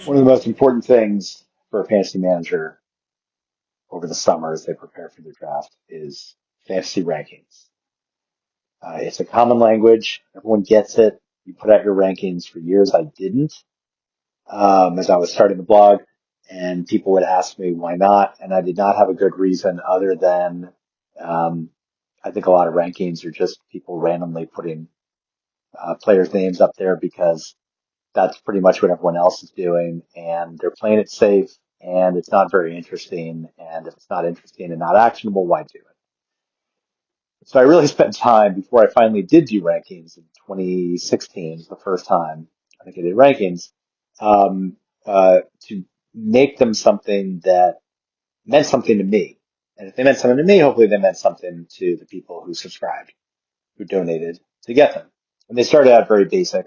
One of the most important things for a fantasy manager over the summer as they prepare for their draft is fantasy rankings. It's a common language. Everyone gets it. You put out your rankings. For years, I didn't. As I was starting the blog, and people would ask me why not, and I did not have a good reason other than um, I think a lot of rankings are just people randomly putting players' names up there because that's pretty much what everyone else is doing, and they're playing it safe, and it's not very interesting. And if it's not interesting and not actionable, why do it? So I really spent time before I finally did do rankings in 2016, was the first time I think I did rankings, um, to make them something that meant something to me. And if they meant something to me, hopefully they meant something to the people who subscribed, who donated to get them. And they started out very basic,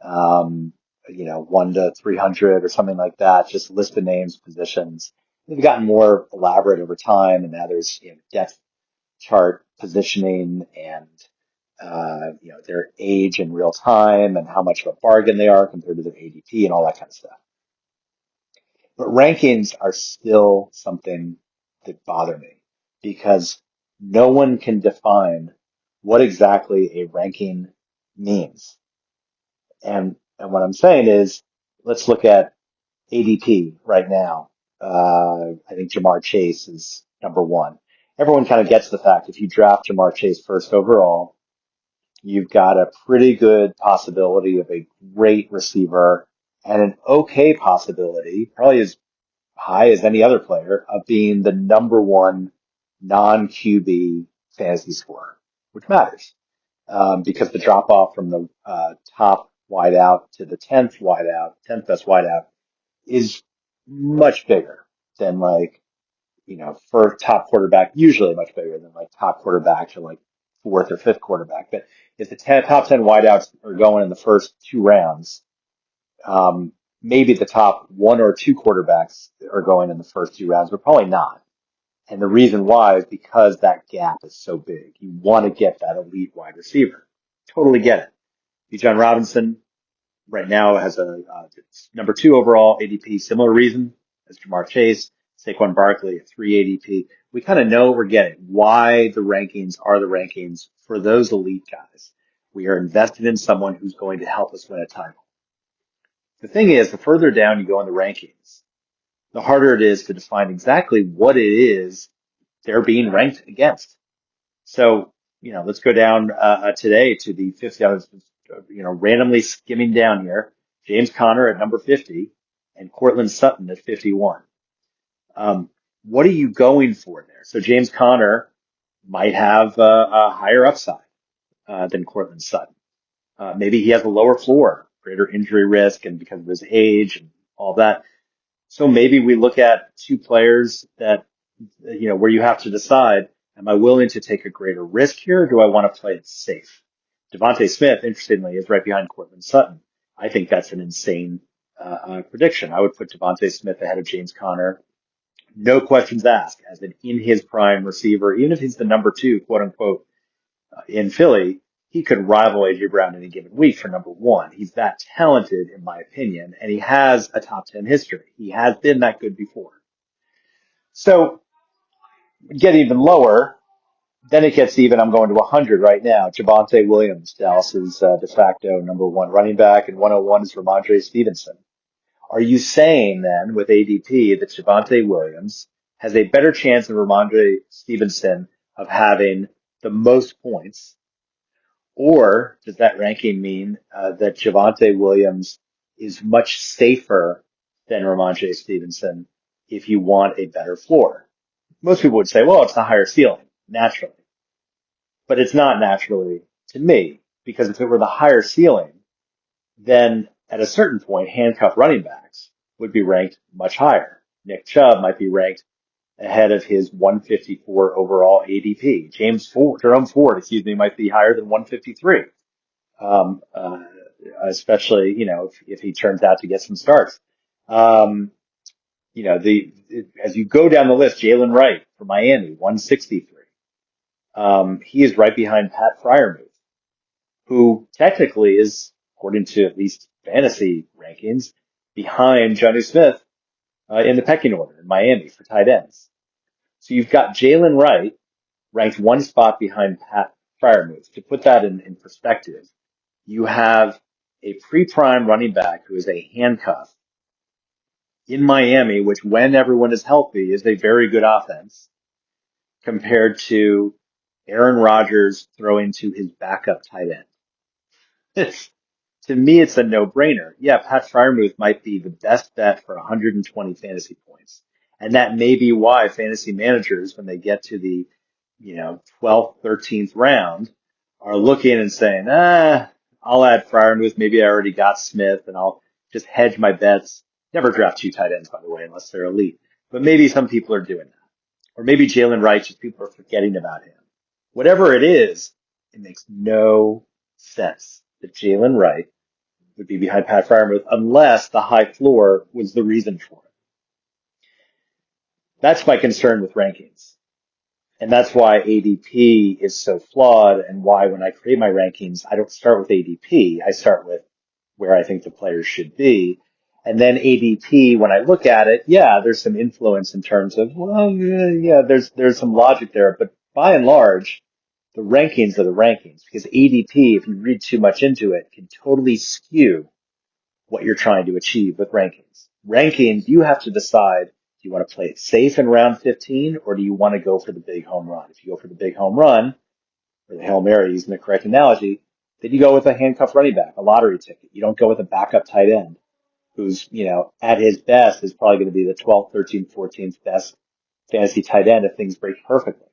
um, 1 to 300 or something like that, just a list of names, positions. They've gotten more elaborate over time, and now there's depth chart positioning and their age in real time and how much of a bargain they are compared to their ADP and all that kind of stuff. But rankings are still something that bother me because no one can define what exactly a ranking means. And what I'm saying is, let's look at ADP right now. I think Jamar Chase is number one. Everyone kind of gets the fact if you draft Jamar Chase first overall, you've got a pretty good possibility of a great receiver and an okay possibility, probably as high as any other player, of being the number one non-QB fantasy scorer, which matters because the drop off from the top wideout to the 10th wideout, 10th best wideout, is much bigger than for top quarterback, usually much bigger than like top quarterback to like fourth or fifth quarterback. But if the top 10 wideouts are going in the first two rounds, maybe the top one or two quarterbacks are going in the first two rounds, but probably not. And the reason why is because that gap is so big. You want to get that elite wide receiver. Totally get it. Bijan Robinson right now has it's number two overall ADP, similar reason as Jamar Chase, Saquon Barkley at 3 ADP. We kind of know we're getting why the rankings are the rankings for those elite guys. We are invested in someone who's going to help us win a title. The thing is, the further down you go in the rankings, the harder it is to define exactly what it is they're being ranked against. So, let's go down today to the 50. I was, randomly skimming down here. James Conner at number 50 and Cortland Sutton at 51. What are you going for there? So James Conner might have a higher upside than Cortland Sutton. Maybe he has a lower floor, greater injury risk, and because of his age and all that. So maybe we look at two players that, where you have to decide, am I willing to take a greater risk here or do I want to play it safe? Devontae Smith, interestingly, is right behind Cortland Sutton. I think that's an insane prediction. I would put Devontae Smith ahead of James Conner. No questions asked as an in his prime receiver, even if he's the number two, quote unquote, in Philly, he could rival AJ Brown any given week for number one. He's that talented, in my opinion, and he has a top 10 history. He has been that good before. So get even lower, then it gets even. I'm going to 100 right now. Javonte Williams, Dallas's de facto number one running back, and 101 is Ramondre Stevenson. Are you saying then with ADP that Javonte Williams has a better chance than Ramondre Stevenson of having the most points? Or does that ranking mean that Javonte Williams is much safer than Ramondre Stevenson if you want a better floor? Most people would say, well, it's the higher ceiling, naturally. But it's not naturally to me, because if it were the higher ceiling, then at a certain point, handcuffed running backs would be ranked much higher. Nick Chubb might be ranked ahead of his 154 overall ADP. Jerome Ford, excuse me, might be higher than 153. Um, uh, Especially, if he turns out to get some starts. Um, as you go down the list, Jalen Wright for Miami, 163. He is right behind Pat Fryermuth, who technically is, according to at least fantasy rankings, behind Johnny Smith in the pecking order in Miami for tight ends. So you've got Jalen Wright ranked one spot behind Pat Fryermuth. To put that in perspective, you have a pre-prime running back who is a handcuff in Miami, which when everyone is healthy is a very good offense compared to Aaron Rodgers throwing to his backup tight end. To me, it's a no-brainer. Yeah, Pat Fryermuth might be the best bet for 120 fantasy points. And that may be why fantasy managers, when they get to the, 12th, 13th round, are looking and saying, I'll add Fryermuth. Maybe I already got Smith and I'll just hedge my bets. Never draft two tight ends, by the way, unless they're elite. But maybe some people are doing that. Or maybe Jalen Wright, just people are forgetting about him. Whatever it is, it makes no sense that Jalen Wright would be behind Pat Fryermuth unless the high floor was the reason for it. That's my concern with rankings. And that's why ADP is so flawed and why when I create my rankings, I don't start with ADP. I start with where I think the players should be. And then ADP, when I look at it, yeah, there's some influence in terms of, well, yeah, there's some logic there. But by and large, the rankings are the rankings because ADP, if you read too much into it, can totally skew what you're trying to achieve with rankings. Rankings, you have to decide, do you want to play it safe in round 15 or do you want to go for the big home run? If you go for the big home run, or the Hail Mary using the correct analogy, then you go with a handcuff running back, a lottery ticket. You don't go with a backup tight end who's, at his best is probably going to be the 12th, 13th, 14th best fantasy tight end if things break perfectly.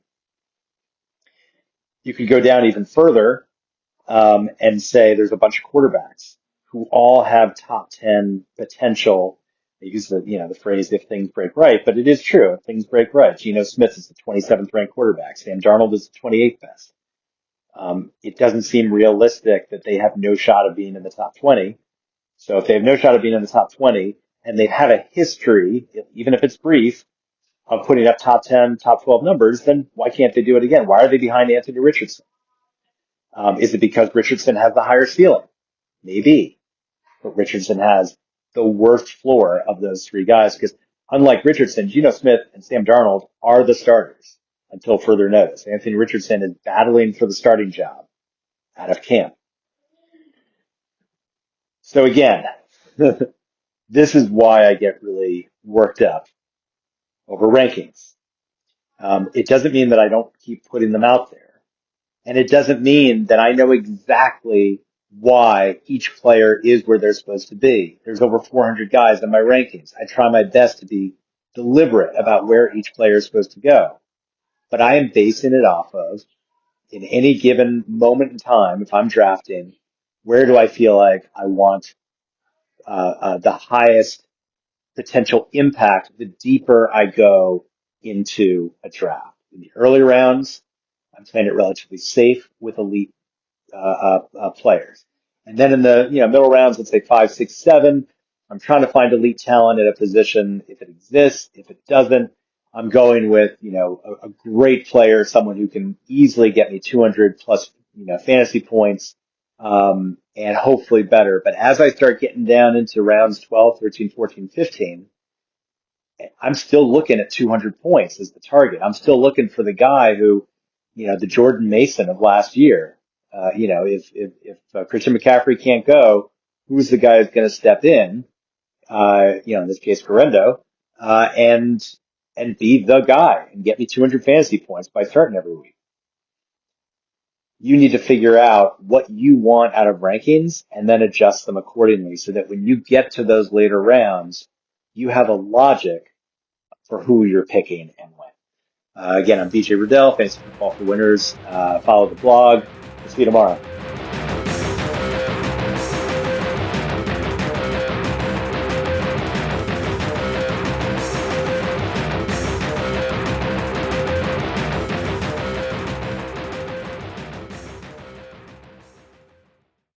You could go down even further and say there's a bunch of quarterbacks who all have top 10 potential. I use the phrase if things break right, but it is true. If things break right. Geno Smith is the 27th ranked quarterback. Sam Darnold is the 28th best. It doesn't seem realistic that they have no shot of being in the top 20. So if they have no shot of being in the top 20 and they've had a history, even if it's brief, of putting up top 10, top 12 numbers, then why can't they do it again? Why are they behind Anthony Richardson? Is it because Richardson has the higher ceiling? Maybe. But Richardson has the worst floor of those three guys because unlike Richardson, Geno Smith and Sam Darnold are the starters until further notice. Anthony Richardson is battling for the starting job out of camp. So again, this is why I get really worked up over rankings. It doesn't mean that I don't keep putting them out there. And it doesn't mean that I know exactly why each player is where they're supposed to be. There's over 400 guys in my rankings. I try my best to be deliberate about where each player is supposed to go. But I am basing it off of, in any given moment in time, if I'm drafting, where do I feel like I want the highest potential impact the deeper I go into a draft. In the early rounds, I'm playing it relatively safe with elite players. And then in the middle rounds, let's say 5, 6, 7, I'm trying to find elite talent at a position if it exists. If it doesn't, I'm going with a great player, someone who can easily get me 200 plus fantasy points, and hopefully better. But as I start getting down into rounds 12, 13, 14, 15, I'm still looking at 200 points as the target. I'm still looking for the guy who, the Jordan Mason of last year. If Christian McCaffrey can't go, who's the guy who's going to step in? In this case, Correndo, and be the guy and get me 200 fantasy points by starting every week. You need to figure out what you want out of rankings and then adjust them accordingly so that when you get to those later rounds, you have a logic for who you're picking and when. Again, I'm BJ Riddell, Fantasy Football for Winners. Follow the blog. We'll see you tomorrow.